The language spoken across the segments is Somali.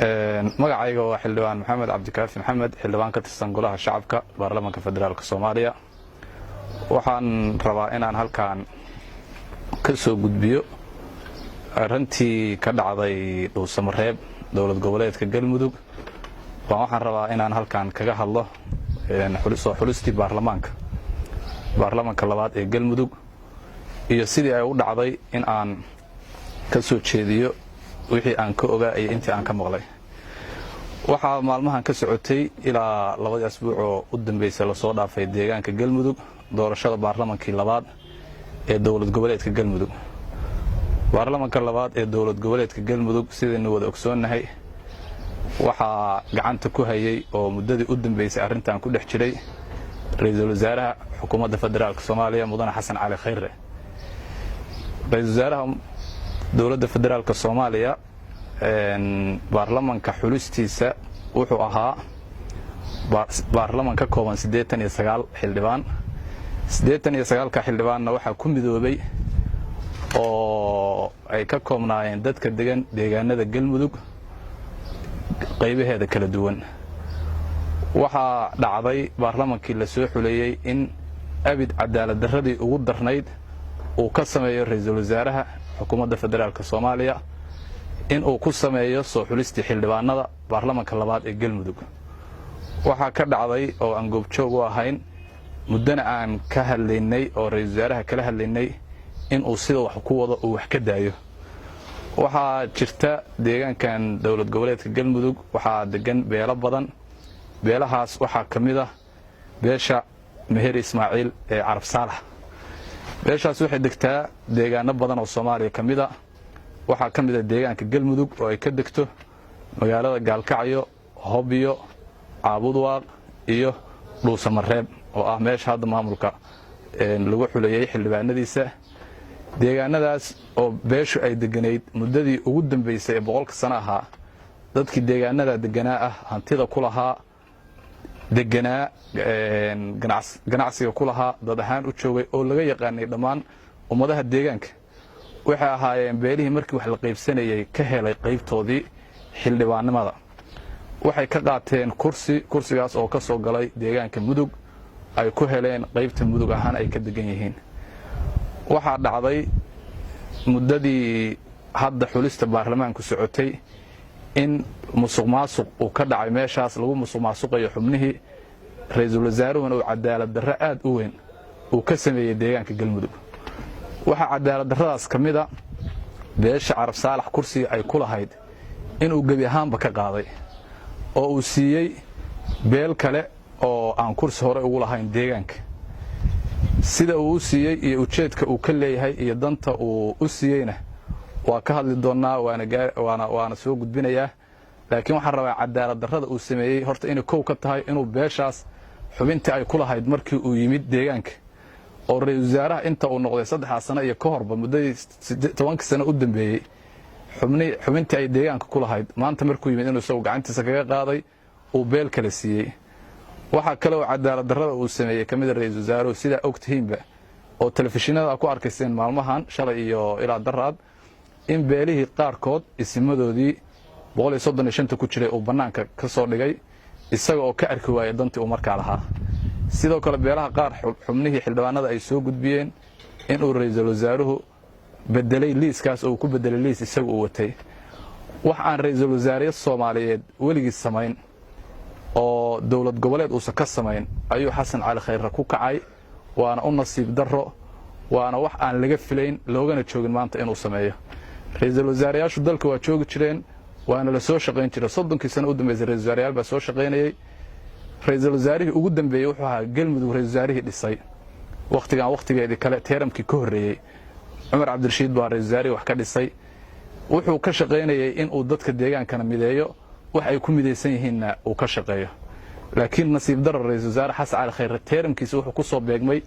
magacayga waa xildhibaan maxamed cabdikaafi maxamed xildhibaan ka tirsan golaha shacabka baarlamaanka federaalka Soomaaliya waxaan rabaa inaan halkaan ka soo gudbiyo arintii ka dhacday Dhuusamareeb dowlad goboleedka Galmudug waxaan rabaa inaan halkaan kaga hadlo xulistii baarlamaanka labaad ee Galmudug iyo sidii ay u dhacday in aan ka soo jeediyo wixii aan ka ogaa iyo intii aan ka maqlay waxa maalmahan ka socotay ilaa 2 asbuuc oo u dambeysay la soo dhaafay deegaanka Galmudug doorashada baarlamaankii labaad ee dowlad goboleedka Galmudug baarlamaanka labaad ee dowlad goboleedka Galmudug sidaynu wada ogsoonahay waxa gacanta ku hayay oo muddadii u dambeysay arintan ku dhex jiray ra'iisul wasaaraha xukuumadda federaalka Soomaaliya mudane Xasan Cali Khayre ra'iisul wasaaraha dowladda federaalka Soomaaliya baarlamaanka xulistiisa wuxuu ahaa baarlamaanka kooban 89 xildhibaan 89 ka xildhibaanna waxa ku midoobay oo ay ka koobnaayeen dadka deegaanada Galmudug qaybaheeda kala duwan waxa dhacday baarlamaankii la soo xuleeyay in abid cadaalad darradii ugu darnayd uu ka sameeyo ra'iisul wasaaraha xukuumadda federaalka Soomaaliya in uu ku sameeyo soo xulistii xildhibaanada baarlamaanka labaad ee Galmudug waxa ka dhacday oo aan goobjoog u ahayn muddana aan ka hadlaynay oo ra'iisul wasaaraha kala hadlaynay in uu sida wax ku wado uu wax ka daayo waxa jirta deegaankan dowlad goboleedka Galmudug waxa degan beelo badan beelahaas waxa kamid ah beesha Meher Ismaaciil ee Carab Saalax beeshaas waxay degtaa deegaano badan oo Soomaaliya kamid ah waxa kamid ah deegaanka Galmudug oo ay ka degto magaalada Gaalkacyo Hobyo Caabudwaaq iyo Dhuusamareeb oo ah meesha hadda maamulka lagu xuleeyay xildhibaanadiisa deegaanadaas oo beeshu ay deganeyd muddadii ugu dambeysay ee 100 sano ahaa dadkii deegaanada deganaa ah hantida ku lahaa deganaa ganacsiga ku lahaa dad ahaan u joogay oo laga yaqaanay dhammaan ummadaha deegaanka waxay ahaayeen beelihii markii wax la qaybsanayay ka helay qaybtoodii xildhibaanimada waxay ka qaateen kursigaas oo ka soo galay deegaanka Mudug ay ku heleen qaybta Mudug ahaan ay ka degan yihiin waxa dhacday muddadii hadda xulista baarlamaanku socotay in musuqmaasuq uu ka dhacay meeshaas lagu musuqmaasuqayo xubnihii ra'iisul wasaaruhuna uu cadaalad darro aad u weyn uu ka sameeyay deegaanka Galmudug waxa cadaalad darradaas kamida beesha Carab Saalax kursiga ay ku lahayd in uu gabi ahaanba ka qaaday oo uu siiyay beel kale oo aan kursi hore ugu lahayn deegaanka sida uu u siiyay iyo ujeedka uu ka leeyahay iyo danta uu u siiyayna waa ka hadli doonaa waana soo gudbinayaa laakiin waxaan rabaa cadaalad darrada uu sameeyay horta inay koow ka tahay inuu beeshaas xubintii ay ku lahayd markii uu yimid deegaanka oo ra'iisul wasaaraha inta uu noqday 3 sano iyo ka horba muddadii 10 sano u dambeeyay xubintii ay deegaanka ku lahayd maanta markuu yimid inuu soo gacantiisa kaga qaaday uu beel kale siiyay waxa kale oo cadaalad darrada uu sameeyay kamid ra'iisul wasaaruhu sida ogtihiinba oo telefishinada ku arkayseen maalmahan shalay iyo ilaa daraad in beelihii qaarkood isimadoodii 135 ku jiray oo banaanka ka soo dhigay isaga oo ka arki waayay dantii uu markaa lahaa sidoo kale beelaha qaar xubnihii xildhibaanada ay soo gudbiyeen in uu ra'iisul wasaaruhu bedelay liiskaas oo ku bedelay liis isaga uu watay wax aan ra'iisul wasaaraha Soomaaliyeed weligii sameyn oo dowlad goboleed uu ka sameyn ayuu Xasan Cali Khayre ku kacay waana u nasiib darro waana wax aan laga filayn loogana joogin maanta inuu sameeyo ra'iisul wasaarayaashu dalka waa joogi jireen waana la soo shaqeyn jiray 30 sano u dambeysay ra'iisul wasaarayaal baa soo shaqeynayay ra'iisul wasaarihii ugu dambeeyay wuxuu ahaa Galmudug ra'iisul wasaarihii dhisay waqtigeedii kale teeramkii ka horeeyay Umar Cabdirashiid baa ra'iisul wasaarihii wax ka dhisay wuxuu ka shaqeynayay in uu dadka deegaankana mideeyo wax ay ku mideysan yihiinna uu ka shaqeeyo laakiin nasiib darro ra'iisul wasaare Xasan Cali Khayre teeramkiisa wuxuu ku soo beegmay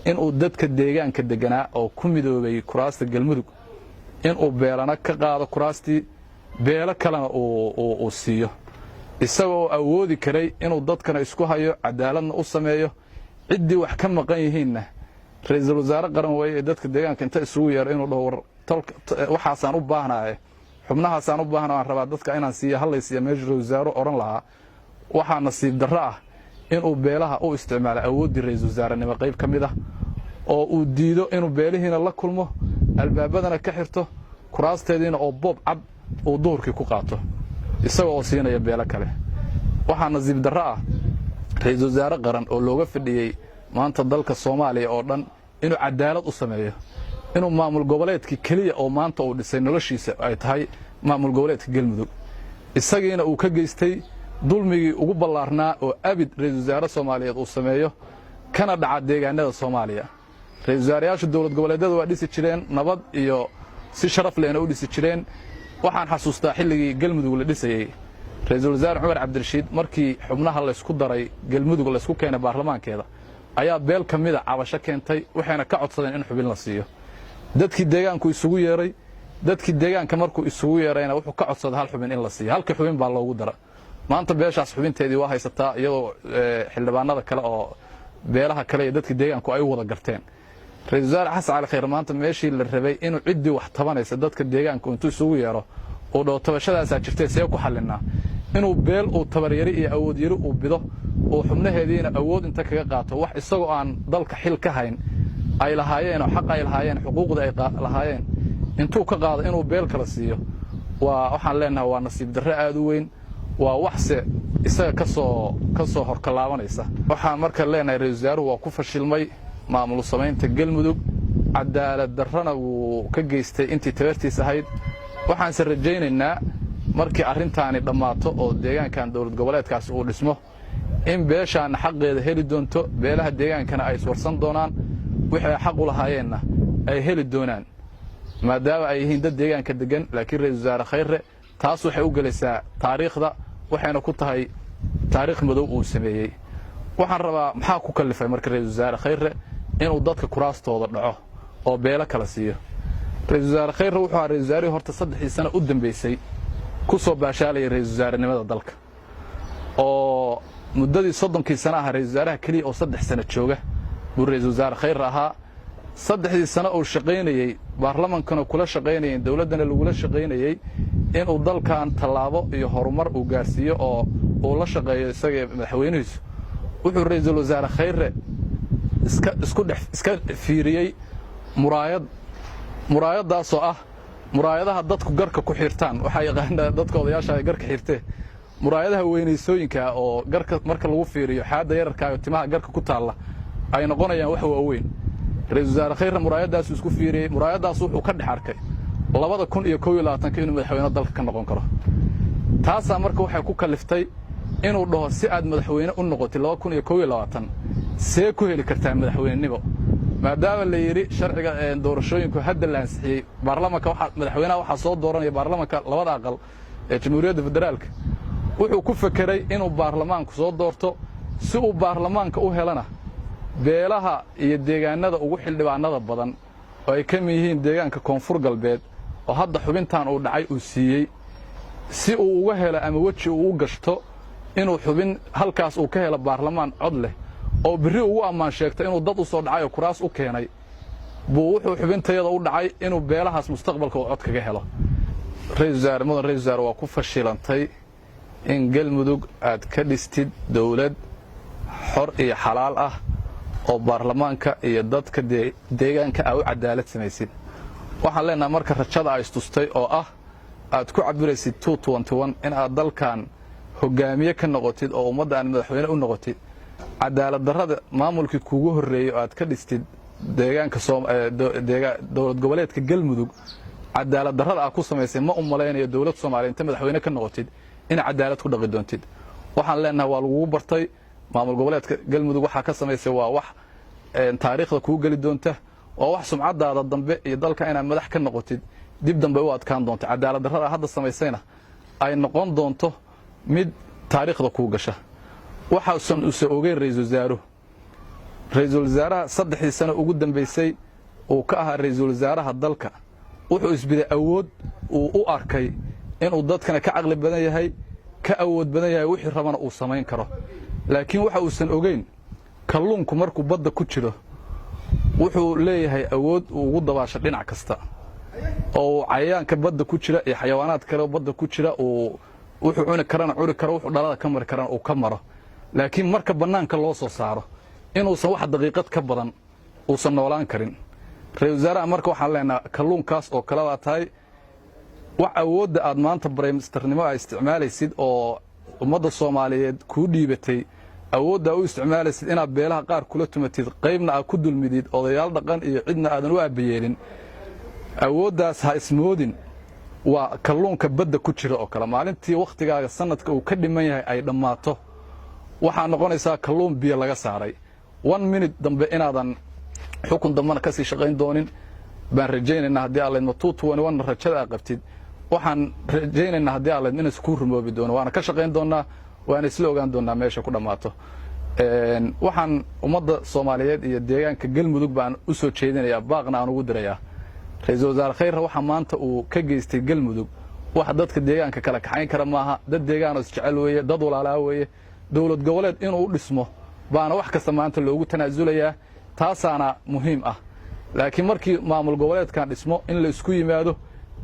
in uu dadka deegaanka deganaa oo ku midoobay kuraasta Galmudug in uu beelana ka qaado kuraastii beelo kalena uu siiyo isagoo awoodi karay inuu dadkana isku hayo cadaaladna u sameeyo ciddii wax ka maqan yihiinna ra'iisul wasaare qaran way dadka deegaanka inta isugu yeero inuu dhaho waxaasaan u baahnaay xubnahaasaan u baahan aan rabaa dadka inaan siiyo hallaysiiya meesha ra-iisul wasaare oran lahaa waxaa nasiib darro ah inuu beelaha u isticmaalo awooddii ra-iisul wasaarenimo qayb ka mid ah oo uu diido inuu beelihiina la kulmo albaabadana ka xirto kuraasteediina oo boob cad uu duhurkii ku qaato isagoo oo siinaya beelo kale waxaa nasiib darro ah ra-iisul wasaare qaran oo looga fadhiyey maanta dalka Soomaaliya oo dhan inuu cadaalad u sameeyo inuu maamul goboleedkii kaliya oo maanta uu dhisay noloshiisa ay tahay maamul goboleedka Galmudug isagiina uu ka geystay dulmigii ugu ballaarnaa oo abid ra-iisul wasaare Soomaaliyeed uu sameeyo kana dhaca deegaanada Soomaaliya ra-iisul wasaareyaasha dowlad goboleedyada waa dhisi jireen nabad iyo si sharaf leh u dhisi jireen waxaan xasuustaa xilligii Galmudug la dhisayay ra-iisul wasaare Cumar Cabdirashiid markii xubnaha la isku daray Galmudug la isku keenay baarlamaankeeda ayaa beel kamida cabasho keentay waxayna ka codsadeen in xubin la siiyo dadkii deegaanku isugu yeeray dadkii deegaanka markuu isugu yeerayna wuxuu ka codsaday hal xubin in la siiyo halkii xubin baa loogu dara maanta beeshaas xubinteedii waa haysataa iyadoo xildhibaanada kale oo beelaha kale iyo dadkii deegaanku ay wada garteen ra-iisul wasaare xasan cali khayr maanta meeshii la rabay inuu ciddii wax tabanaysa dadka deegaanku intuu isugu yeero oo dhow tabashadaasaa jirtay see ku xallinaa inuu beel uu tabaryari iyo awood yari uu bido oo xubnaheediina awood inta kaga qaato wax isagoo aan dalka xil ka hayn ay lahaayeen oo xaq ay lahaayeen xuquuqda ay lahaayeen intuu ka qaado inuu beel kala siiyo waxaan leenahay waa nasiib darro aad u weyn waa waxse isaga ka soo horkalaabanaysa waxaan marka leenahay ra-iisul wasaaruhu waa ku fashilmay maamul samaynta Galmudug cadaalad darrana wuu ka geystay intii tabartiisa ahayd waxaanse rajaynaynaa markii arrintaani dhammaato oo deegaankan dowlad goboleedkaasi uu dhismo in beeshaana xaqeeda heli doonto beelaha deegaankana ay iswarsan doonaan wixii ay xaq u lahaayeenna ay heli doonaan maadaama ay yihiin dad deegaanka degan laakiin ra-iisul wasaare Khayre taas waxay u galaysaa taariikhda waxayna ku tahay taariikh madow uu sameeyey waxaan rabaa maxaa ku kalifay marka ra-iisul wasaare Khayre inuu dadka kuraastooda dhaco oo beelo kala siiyo ra-iisul wasaare Khayre wuxuu ahaa ra-iisul wasaarihii horta 3 sano u dambeysay ku soo baashaalay ra-iisul wasaarenimada dalka oo muddadii 30 sano ah ra-iisul wasaaraha kaliya oo 3 sano jooga buu ra-iisul wasaare Khayre ahaa 3 sano oo shaqaynayay baarlamaankana kula shaqaynayay dawladana lagula shaqaynayay inuu dalkan talaabo iyo horumar uu gaarsiiyo oo uu la shaqeeyo isaga madaxweynihiisu wuxuu ra-iisul wasaare Khayre iska fiiriyay muraayadaasoo ah muraayadaha dadku garka ku xirtaan waxa yaqaanaa dadka odayaasha ay garka xirtee muraayadaha weynaysooyinka oo garka marka lagu fiiriyo xaada yararka iyo timaha garka ku taala ay noqonayaan wax waaweyn ra-iisul wasaare Khayre muraayadaas isku fiiriyay muraayadaas wuxuu ka dhaxarkay 2021 inuu madaxweyne dalka ka noqon karo taasa marka waxay ku kaliftay inuu dhaho si aad madaxweyne u noqotay 2021 see ku heli kartaa madaxweynenimo maadaama la yiri sharciga doorashooyinku hadda la ansixiyay baarlamaanka madaxweynaha waxa soo dooranaya baarlamaanka labada aqal ee Jamhuuriyadda Federaalka wuxuu ku fakiray inuu baarlamaanku soo doorto si uu baarlamaanka u helana beelaha iyo deegaanada ugu xildhibaanada badan oo ay ka mid yihiin deegaanka Koonfur Galbeed oo hadda xubintan uu dhacay uu siiyay si uu uga helo ama waji uu u gashto inuu xubin halkaas uu ka helo baarlamaan cod leh oo biri ugu ammaan sheegtay inuu dad u soo dhacay oo kuraas u keenay buu wuxuu xubintayada u dhacay inuu beelahaas mustaqbalka uu cod kaga helo ra-iisul wasaare waa ku fashilantay in Galmudug aad ka dhistid dawlad xor iyo xalaal ah oo baarlamaanka iyo dadka deegaanka ay u cadaalad samaysid waxaan leenahay marka rajada ay istustay oo ah aad ku cabiraysid 221 in aad dalkan hogaamiye ka noqotid oo ummadda aan madaxweyne u noqotid cadaalad darrada maamulkii kuugu horeeyay aad ka dhistid deegaanka dowlad goboleedka Galmudug cadaalad darrada aad ku samaysay ma u maleynayo dowlad Soomaaliyeed inta madaxweyne ka noqotid in cadaalad ku dhaqi doontid waxaan leenahay waa lagu bartay maamul goboleedka Galmudug waxa ka samaysay waa wax taariikhda ku gali doonta oo wax sumcadaada dambe iyo dalka inaad madax ka noqotid dib dambe u adkaan doonto cadaalad darrada hadda samaysayna ay noqon doonto mid taariikhda ku gasha waxa uu soo ogeyn ra-iisul wasaaraha 3 sano ugu dambeysay oo ka ahaa ra-iisul wasaaraha dalka wuxuu isbiday awood uu u arkay inuu dadkana ka caqli badan yahay ka awood badan yahay wixii rabana uu samayn karo laakiin waxa uu san ogeyn kalluunku markuu badda ku jiro wuxuu leeyahay awood uu ugu dabaasho dhinac kasta oo cayayaanka badda ku jira iyo xayawaanaad kale oo badda ku jira oo wuxuu cuni karana cuni karo wuxuu dhalada ka mari karana uu ka maro laakiin marka bannaanka loo soo saaro inuusan wax daqiiqad ka badan uusan noolaan karin ra'iisul wasaaraha marka waxaan leenahay kalluunkaas oo kala tahay wax awoodda aad maanta barayministarnimo ay isticmaalaysid oo ummadda Soomaaliyeed ku dhiibatay awoodda u isticmaalaysid inaad beelaha qaar kula tumatid qaybna aad ku dulmidid odayaal dhaqan iyo cidna aadan u aabayeelin awooddaas ha ismoodin waa kalluunka badda ku jira oo kala maalintii waqtigaaga sanadka uu ka dhiman yahay ay dhammaato waxaa noqonaysaa kalluun biyo laga saaray 1 minute dambe inaadan xukun dambana ka sii shaqayn doonin baan rajaynaynaa haddii aad leedmo 221 rajada qabtid waxaan rajaynaynaa haddii aad leedmo inay ku rumoobi doono waana ka shaqayn doonaa waana isla ogaan doonaa meesha ku dhamaato waxaan ummadda Soomaaliyeed iyo deegaanka Galmudug baan u soo jeedinayaa baaqna aan ugu dirayaa ra'iisul wasaare Khayra waxa maanta uu ka geystay Galmudug waxa dadka deegaanka kala kaxayn kara maaha dad deegaan oo isjecel weeye dad walaalaa weeye dawlad goboleed inuu dhismo baana wax kasta maanta loogu tanaasulayaa taasaana muhiim ah laakiin markii maamul goboleedkan dhismo in la isku yimaado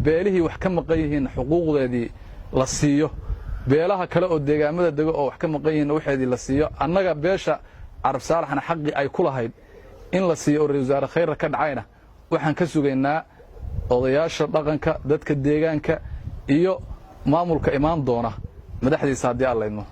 beelihii wax ka maqan yihiin xuquuqdeedii la siiyo beelaha kale oo deegaamada dego oo wax ka maqan yihiin waxeedii la siiyo annaga beesha Carab Saalaxna xaqi ay ku lahayd in la siiyo ra'iisul wasaare Khayra ka dhacayna waxaan ka sugaynaa odayaasha dhaqanka dadka deegaanka iyo maamulka imaan doona madaxdiisa haddii aan leedmo